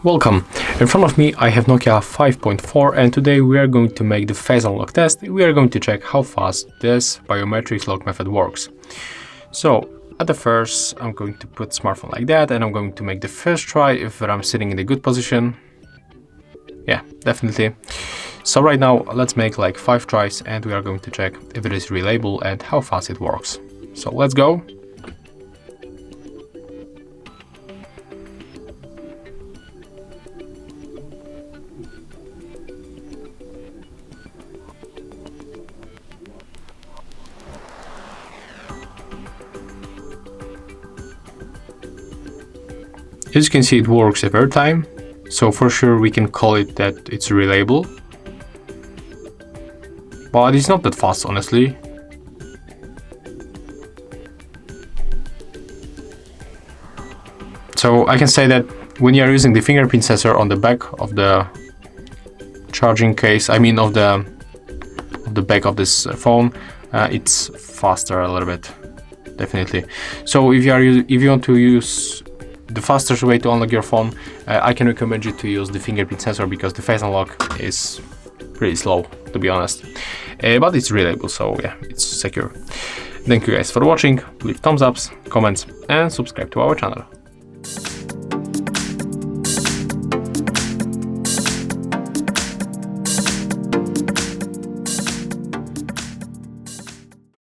Welcome! In front of me I have Nokia 5.4 and today we are going to make the face unlock test. We are going to check how fast this biometrics lock method works. So at the first I'm going to put smartphone like that and I'm going to make the first try if I'm sitting in a good position. Yeah, definitely. So right now let's make like 5 tries and we are going to check if it is reliable and how fast it works. So let's go. As you can see, it works every time, so for sure we can call it that it's reliable. But it's not that fast, honestly. So I can say that when you are using the fingerprint sensor on the back of the charging case, I mean of the back of this phone, it's faster a little bit, definitely. So if you want to use the fastest way to unlock your phone, I can recommend you to use the fingerprint sensor because the face unlock is pretty slow, to be honest. But it's reliable, so yeah, it's secure. Thank you guys for watching. Leave thumbs ups, comments and subscribe to our channel.